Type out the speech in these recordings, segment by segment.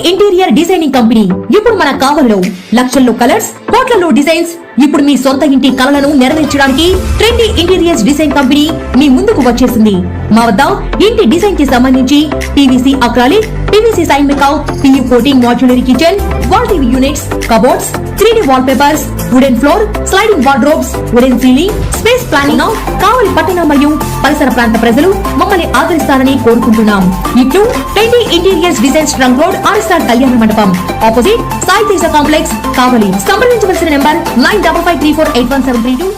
Interior designing company ఇప్పుడు మన కావలిలో లక్షల్లో కలర్స్, కోట్లలో డిజైన్స్. ఇప్పుడు మీ సొంత ఇంటి కలలను నెరవేర్చడానికి ట్రెండీ ఇంటీరియర్స్ డిజైన్ కంపెనీ మీ ముందుకు వచ్చేసింది. మా వద్ద ఇంటి డిజైన్ కి సంబంధించి PVC acrylic, PVC sign make out, PU coating, modular kitchen, wall TV units, cupboards, 3D wall papers, wooden floor, sliding wardrobes, wooden ceiling, space planning. Kavali పట్టణ మరియు పరిసర ప్రాంత ప్రజలు మమ్మల్ని ఆదరిస్తారని కోరుకుంటున్నాం. ఇట్లు trendy interiors design trunk road, RSR Kalyana Mandapam, opposite Sai Teja complex, Kavali. సంప్రదించవలసిన number 9553481732.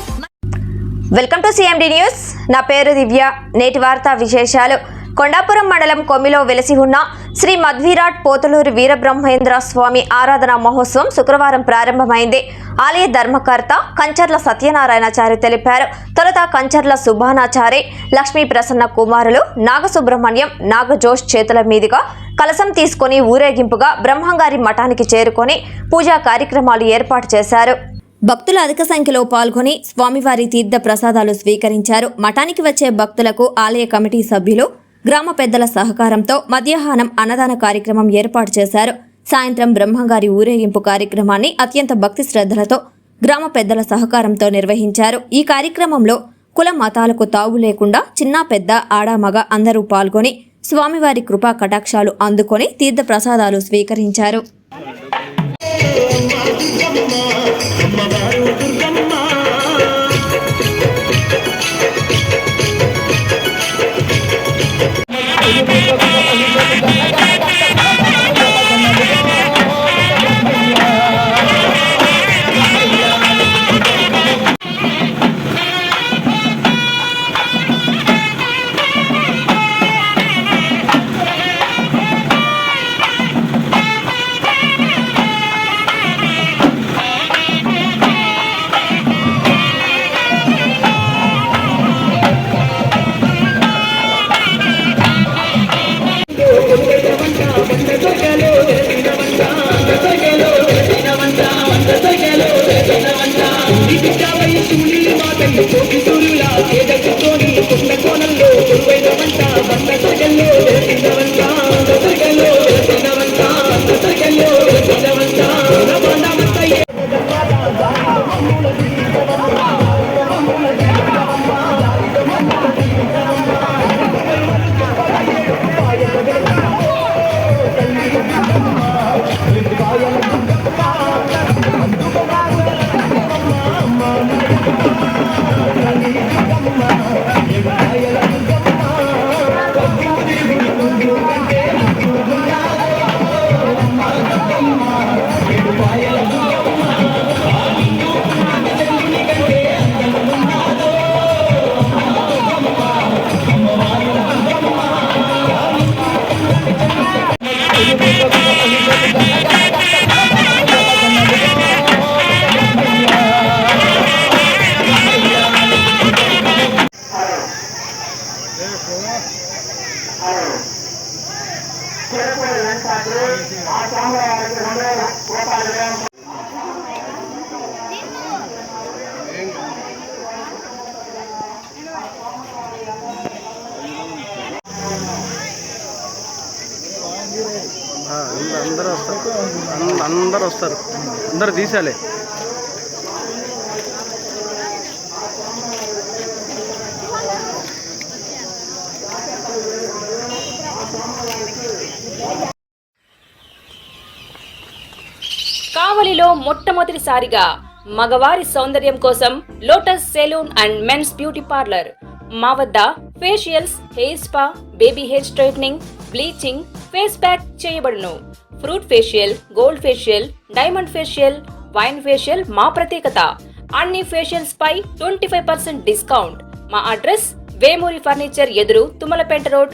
Welcome to CMD news. నా పేరు దివ్య. నేటి వార్తా విశేషాలు. కొండాపురం మండలం కొమ్మిలో వెలసి ఉన్న శ్రీ మధ్విరాట్ పోతులూరి వీరబ్రహ్మేంద్ర స్వామి ఆరాధన మహోత్సవం శుక్రవారం ప్రారంభమైంది. ఆలయ ధర్మకర్త కంచర్ల సత్యనారాయణాచారి తెలిపారు. తొలుత కంచర్ల సుభానాచారి, లక్ష్మీ ప్రసన్న కుమారులు నాగసుబ్రహ్మణ్యం, నాగజోష్ చేతుల మీదుగా కలశం తీసుకుని ఊరేగింపుగా బ్రహ్మంగారి మఠానికి చేరుకొని పూజా కార్యక్రమాలు ఏర్పాటు చేశారు. భక్తులు అధిక సంఖ్యలో పాల్గొని స్వామివారి తీర్థ ప్రసాదాలు స్వీకరించారు. మఠానికి వచ్చే భక్తులకు ఆలయ కమిటీ సభ్యులు, గ్రామ పెద్దల సహకారంతో మధ్యాహ్నం అన్నదాన కార్యక్రమం ఏర్పాటు చేశారు. సాయంత్రం బ్రహ్మంగారి ఊరేగింపు కార్యక్రమాన్ని అత్యంత భక్తి శ్రద్ధలతో గ్రామ పెద్దల సహకారంతో నిర్వహించారు. ఈ కార్యక్రమంలో కుల మతాలకు తావు లేకుండా చిన్న పెద్ద, ఆడ మగ అందరూ పాల్గొని స్వామివారి కృపా కటాక్షాలు అందుకొని తీర్థ ప్రసాదాలు స్వీకరించారు. అందరూ వస్తారు, అందరూ తీసాలి. కావలిలో మొట్టమొదటిసారిగా మగవారి సౌందర్యం కోసం lotus salon and men's beauty parlour. మా వద్ద facials, hair spa, baby hair straightening, bleaching, face pack చేయబడును. Fruit facial, gold facial, diamond facial, wine facial మా ప్రత్యేకత. అన్ని ఫేషియల్స్ పై 25% డిస్కౌంట్. మా అడ్రస్ వేమూరి ఫర్నిచర్ ఎదురు, తుమ్మలపేట రోడ్,